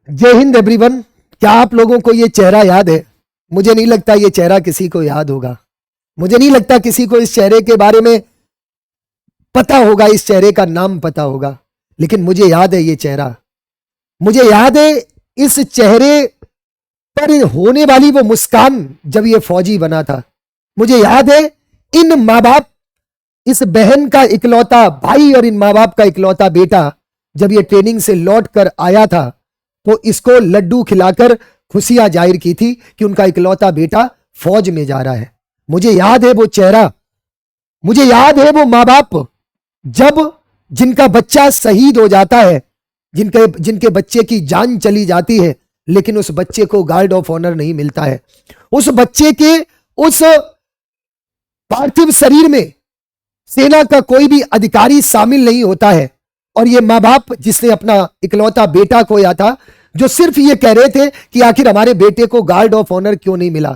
जय हिंद एवरीवन। क्या आप लोगों को ये चेहरा याद है? मुझे नहीं लगता ये चेहरा किसी को याद होगा। मुझे नहीं लगता किसी को इस चेहरे के बारे में पता होगा, इस चेहरे का नाम पता होगा। लेकिन मुझे याद है ये चेहरा। मुझे याद है इस चेहरे पर होने वाली वो मुस्कान जब ये फौजी बना था। मुझे याद है इन माँ बाप, इस बहन का इकलौता भाई और इन माँ बाप का इकलौता बेटा जब ये ट्रेनिंग से लौट कर आया था तो इसको लड्डू खिलाकर खुशियां जाहिर की थी कि उनका इकलौता बेटा फौज में जा रहा है। मुझे याद है वो चेहरा, मुझे याद है वो माँ बाप जब जिनका बच्चा शहीद हो जाता है, जिनके बच्चे की जान चली जाती है, लेकिन उस बच्चे को गार्ड ऑफ ऑनर नहीं मिलता है। उस बच्चे के उस पार्थिव शरीर में सेना का कोई भी अधिकारी शामिल नहीं होता है। और ये माँ बाप जिसने अपना इकलौता बेटा खोया था, जो सिर्फ ये कह रहे थे कि आखिर हमारे बेटे को गार्ड ऑफ ऑनर क्यों नहीं मिला,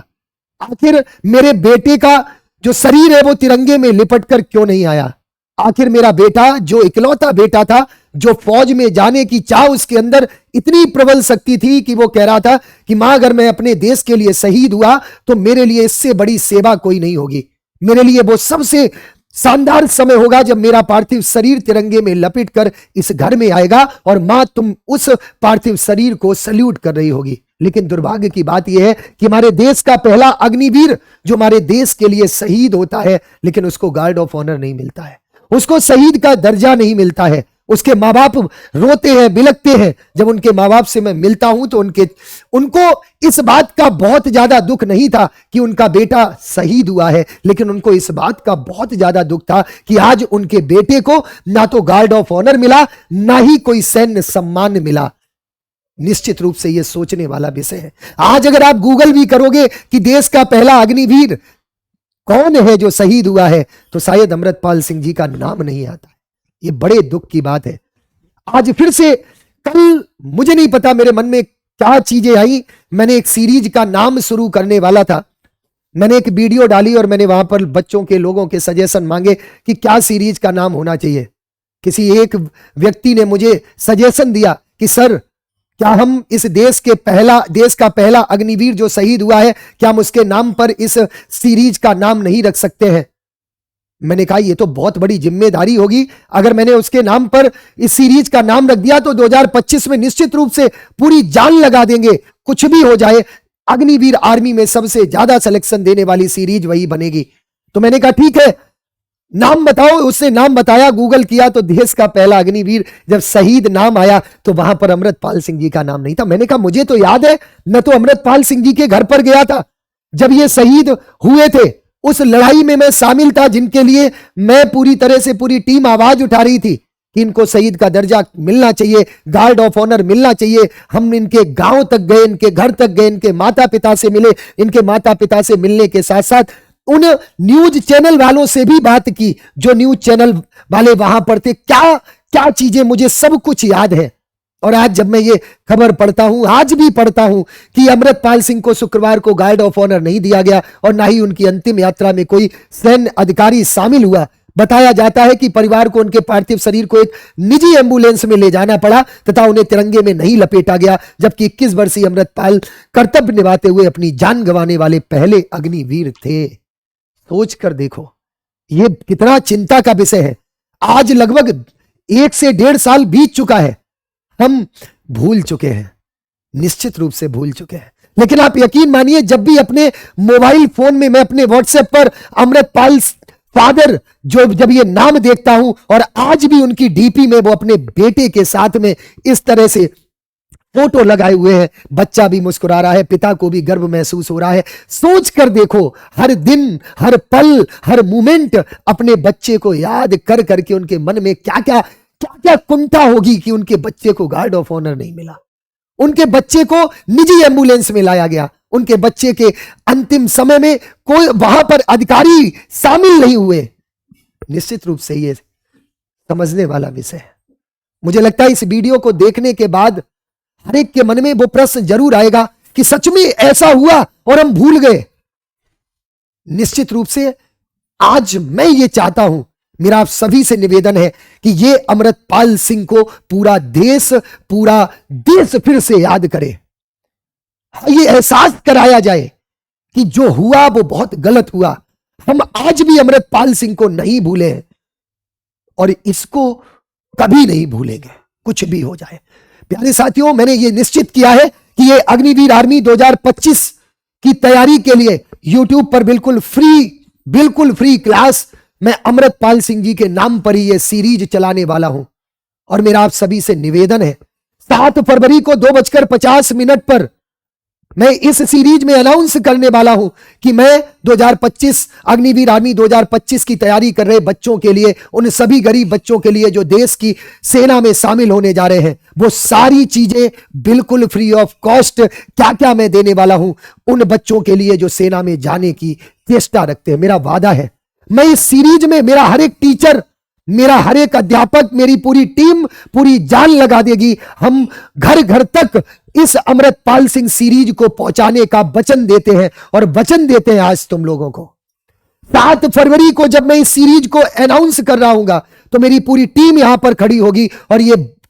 आखिर मेरे बेटे का जो शरीर है वो तिरंगे में लिपट कर क्यों नहीं आया, आखिर मेरा बेटा जो इकलौता बेटा था, जो फौज में जाने की चाह उसके अंदर इतनी प्रबल शक्ति थी कि वो कह रहा था कि मां अगर मैं अपने देश के लिए शहीद हुआ तो मेरे लिए इससे बड़ी सेवा कोई नहीं होगी। मेरे लिए वो सबसे शानदार समय होगा जब मेरा पार्थिव शरीर तिरंगे में लपेट कर इस घर में आएगा और मां तुम उस पार्थिव शरीर को सल्यूट कर रही होगी। लेकिन दुर्भाग्य की बात यह है कि हमारे देश का पहला अग्निवीर जो हमारे देश के लिए शहीद होता है, लेकिन उसको गार्ड ऑफ ऑनर नहीं मिलता है, उसको शहीद का दर्जा नहीं मिलता है। उसके माँ बाप रोते हैं, बिलखते हैं। जब उनके माँ बाप से मैं मिलता हूं तो उनको इस बात का बहुत ज्यादा दुख नहीं था कि उनका बेटा शहीद हुआ है, लेकिन उनको इस बात का बहुत ज्यादा दुख था कि आज उनके बेटे को ना तो गार्ड ऑफ ऑनर मिला, ना ही कोई सैन्य सम्मान मिला। निश्चित रूप से यह सोचने वाला विषय है। आज अगर आप गूगल भी करोगे कि देश का पहला अग्निवीर कौन है जो शहीद हुआ है, तो शायद अमृतपाल सिंह जी का नाम नहीं आता। ये बड़े दुख की बात है। आज फिर से कल मुझे नहीं पता मेरे मन में क्या चीजें आई, मैंने एक सीरीज का नाम शुरू करने वाला था। मैंने एक वीडियो डाली और मैंने वहां पर बच्चों के लोगों के सजेशन मांगे कि क्या सीरीज का नाम होना चाहिए। किसी एक व्यक्ति ने मुझे सजेशन दिया कि सर क्या हम इस देश का पहला अग्निवीर जो शहीद हुआ है, क्या हम उसके नाम पर इस सीरीज का नाम नहीं रख सकते हैं। मैंने कहा ये तो बहुत बड़ी जिम्मेदारी होगी। अगर मैंने उसके नाम पर इस सीरीज का नाम रख दिया तो 2025 में निश्चित रूप से पूरी जान लगा देंगे, कुछ भी हो जाए अग्निवीर आर्मी में सबसे ज्यादा सिलेक्शन देने वाली सीरीज वही बनेगी। तो मैंने कहा ठीक है, नाम बताओ। उसने नाम बताया, गूगल किया तो देश का पहला अग्निवीर जब शहीद नाम आया तो वहां पर अमृतपाल सिंह जी का नाम नहीं था। मैंने कहा मुझे तो याद है, मैं तो अमृतपाल सिंह जी के घर पर गया था जब ये शहीद हुए थे। उस लड़ाई में मैं शामिल था जिनके लिए मैं पूरी तरह से पूरी टीम आवाज उठा रही थी कि इनको शहीद का दर्जा मिलना चाहिए, गार्ड ऑफ ऑनर मिलना चाहिए। हम इनके गांव तक गए, इनके घर तक गए, इनके माता पिता से मिले। इनके माता पिता से मिलने के साथ साथ उन न्यूज चैनल वालों से भी बात की जो न्यूज चैनल वाले वहां पर थे। क्या क्या चीजें मुझे सब कुछ याद है। और आज जब मैं ये खबर पढ़ता हूं, आज भी पढ़ता हूं कि अमृतपाल सिंह को शुक्रवार को गार्ड ऑफ ऑनर नहीं दिया गया और ना ही उनकी अंतिम यात्रा में कोई सैन्य अधिकारी शामिल हुआ। बताया जाता है कि परिवार को उनके पार्थिव शरीर को एक निजी एम्बुलेंस में ले जाना पड़ा तथा उन्हें तिरंगे में नहीं लपेटा गया, जबकि 21 वर्षीय अमृतपाल कर्तव्य निभाते हुए अपनी जान गंवाने वाले पहले अग्निवीर थे। सोच कर देखो ये कितना चिंता का विषय है। आज लगभग 1 से 1.5 साल बीत चुका है। हम भूल चुके हैं, निश्चित रूप से भूल चुके हैं। लेकिन आप यकीन मानिए, जब भी अपने मोबाइल फोन में मैं अपने व्हाट्सएप पर अमृतपाल फादर जब ये नाम देखता हूं और आज भी उनकी डीपी में वो अपने बेटे के साथ में इस तरह से फोटो लगाए हुए हैं, बच्चा भी मुस्कुरा रहा है, पिता को भी गर्व महसूस हो रहा है। सोच कर देखो, हर दिन, हर पल, हर मोमेंट अपने बच्चे को याद कर करके उनके मन में क्या क्या कुंठा होगी कि उनके बच्चे को गार्ड ऑफ ऑनर नहीं मिला, उनके बच्चे को निजी एम्बुलेंस में लाया गया, उनके बच्चे के अंतिम समय में कोई वहां पर अधिकारी शामिल नहीं हुए। निश्चित रूप से यह समझने वाला विषय है। मुझे लगता है इस वीडियो को देखने के बाद हर एक के मन में वो प्रश्न जरूर आएगा कि सच में ऐसा हुआ और हम भूल गए। निश्चित रूप से आज मैं ये चाहता हूं मेरा आप सभी से निवेदन है कि ये अमृतपाल सिंह को पूरा देश फिर से याद करे, ये एहसास कराया जाए कि जो हुआ वो बहुत गलत हुआ। हम आज भी अमृतपाल सिंह को नहीं भूले हैं और इसको कभी नहीं भूलेंगे, कुछ भी हो जाए। प्यारे साथियों, मैंने ये निश्चित किया है कि ये अग्निवीर आर्मी 2025 की तैयारी के लिए YouTube पर बिल्कुल फ्री क्लास मैं अमृतपाल सिंह जी के नाम पर ही ये सीरीज चलाने वाला हूं। और मेरा आप सभी से निवेदन है, 7 फरवरी को 2:50 पर मैं इस सीरीज में अनाउंस करने वाला हूं कि मैं 2025 अग्निवीर आर्मी 2025 की तैयारी कर रहे बच्चों के लिए, उन सभी गरीब बच्चों के लिए जो देश की सेना में शामिल होने जा रहे हैं, वो सारी चीजें बिल्कुल फ्री ऑफ कॉस्ट क्या क्या मैं देने वाला हूं उन बच्चों के लिए जो सेना में जाने की चेष्टा रखते हैं। मेरा वादा है, मैं इस सीरीज में मेरा हर एक टीचर, मेरा हर एक अध्यापक, मेरी पूरी टीम पूरी जान लगा देगी। हम घर घर तक इस अमृतपाल सिंह सीरीज को पहुंचाने का वचन देते हैं और वचन देते हैं आज तुम लोगों को। 7 फरवरी को जब मैं इस सीरीज को अनाउंस कर रहा हूंगा तो मेरी पूरी टीम यहां पर खड़ी होगी और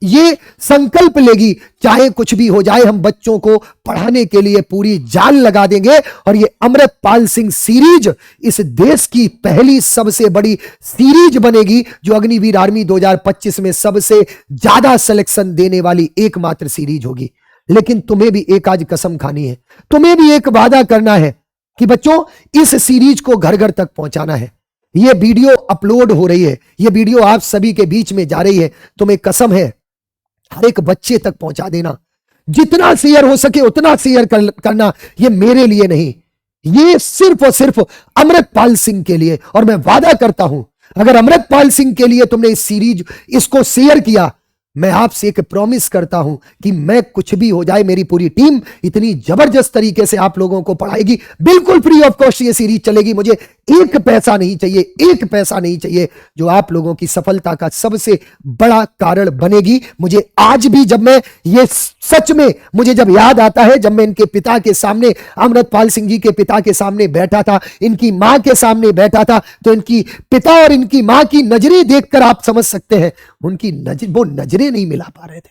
ये संकल्प लेगी, चाहे कुछ भी हो जाए हम बच्चों को पढ़ाने के लिए पूरी जान लगा देंगे। और ये अमृतपाल सिंह सीरीज इस देश की पहली सबसे बड़ी सीरीज बनेगी जो अग्निवीर आर्मी 2025 में सबसे ज्यादा सिलेक्शन देने वाली एकमात्र सीरीज होगी। लेकिन तुम्हें भी एक आज कसम खानी है, तुम्हें भी एक वादा करना है कि बच्चों इस सीरीज को घर घर तक पहुंचाना है। ये वीडियो अपलोड हो रही है, ये वीडियो आप सभी के बीच में जा रही है, तुम्हें कसम है हर एक बच्चे तक पहुंचा देना। जितना शेयर हो सके उतना शेयर करना। ये मेरे लिए नहीं, ये सिर्फ और सिर्फ अमृतपाल सिंह के लिए। और मैं वादा करता हूं अगर अमृतपाल सिंह के लिए तुमने इस सीरीज इसको शेयर किया, मैं आपसे एक प्रॉमिस करता हूं कि मैं कुछ भी हो जाए मेरी पूरी टीम इतनी जबरदस्त तरीके से आप लोगों को पढ़ाएगी, बिल्कुल फ्री ऑफ कॉस्ट ये सीरीज चलेगी। मुझे एक पैसा नहीं चाहिए, एक पैसा नहीं चाहिए, जो आप लोगों की सफलता का सबसे बड़ा कारण बनेगी। मुझे आज भी जब मैं ये सच में मुझे जब याद आता है, जब मैं इनके पिता के सामने, अमृतपाल सिंह जी के पिता के सामने बैठा था, इनकी मां के सामने बैठा था, तो इनकी पिता और इनकी मां की नजरें देखकर आप समझ सकते हैं उनकी वो नजरें नहीं मिला पा रहे थे।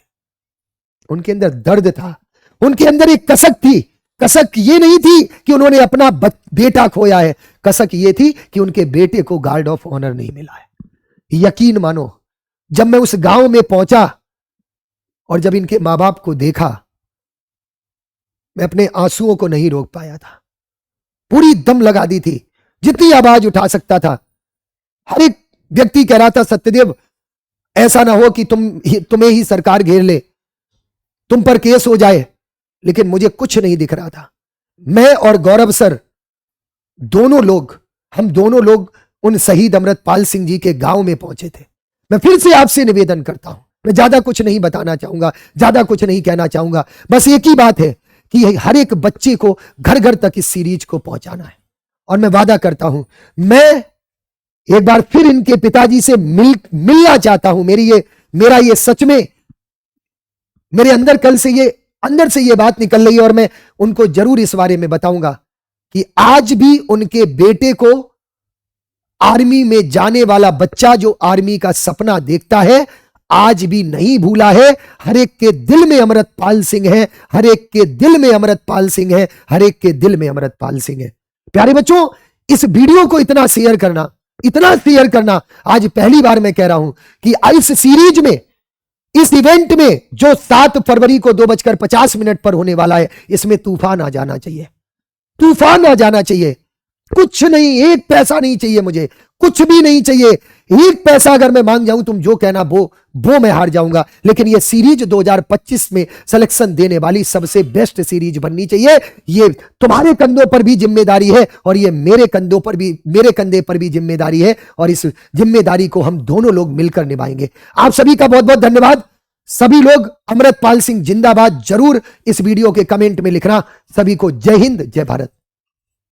उनके अंदर दर्द था, उनके अंदर एक कसक थी। कसक ये नहीं थी कि उन्होंने अपना बेटा खोया है, कसक ये थी कि उनके बेटे को गार्ड ऑफ ऑनर नहीं मिला है। यकीन मानो जब मैं उस गांव में पहुंचा और जब इनके मां बाप को देखा, मैं अपने आंसुओं को नहीं रोक पाया था। पूरी दम लगा दी थी, जितनी आवाज उठा सकता था। हर एक व्यक्ति कह रहा था सत्यदेव ऐसा ना हो कि तुम्हें ही सरकार घेर ले, तुम पर केस हो जाए। लेकिन मुझे कुछ नहीं दिख रहा था। मैं और गौरव सर हम दोनों लोग उन शहीद अमृतपाल सिंह जी के गांव में पहुंचे थे। मैं फिर से आपसे निवेदन करता हूं, मैं ज्यादा कुछ नहीं बताना चाहूंगा, ज्यादा कुछ नहीं कहना चाहूंगा। बस एक ही बात है कि हर एक बच्चे को घर घर तक इस सीरीज को पहुंचाना है। और मैं वादा करता हूं, मैं एक बार फिर इनके पिताजी से मिलना चाहता हूं। मेरा ये सच में मेरे अंदर अंदर से ये बात निकल रही है और मैं उनको जरूर इस बारे में बताऊंगा कि आज भी उनके बेटे को आर्मी में जाने वाला बच्चा जो आर्मी का सपना देखता है, आज भी नहीं भूला है। हर एक के दिल में अमृतपाल सिंह है, हर एक के दिल में अमृतपाल सिंह है, हर एक के दिल में अमृतपाल सिंह है। प्यारे बच्चों, इस वीडियो को इतना शेयर करना आज पहली बार मैं कह रहा हूं कि इस सीरीज में, इस इवेंट में जो 7 फरवरी को 2:50 पर होने वाला है, इसमें तूफान आ जाना चाहिए, तूफान आ जाना चाहिए। कुछ नहीं, एक पैसा नहीं चाहिए, मुझे कुछ भी नहीं चाहिए। एक पैसा अगर मैं मांग जाऊं, तुम जो कहना वो मैं हार जाऊंगा। लेकिन ये सीरीज 2025 में सिलेक्शन देने वाली सबसे बेस्ट सीरीज बननी चाहिए। ये तुम्हारे कंधों पर भी जिम्मेदारी है और ये मेरे कंधे पर भी जिम्मेदारी है और इस जिम्मेदारी को हम दोनों लोग मिलकर निभाएंगे। आप सभी का बहुत बहुत धन्यवाद। सभी लोग अमृतपाल सिंह जिंदाबाद जरूर इस वीडियो के कमेंट में लिखना। सभी को जय हिंद, जय भारत।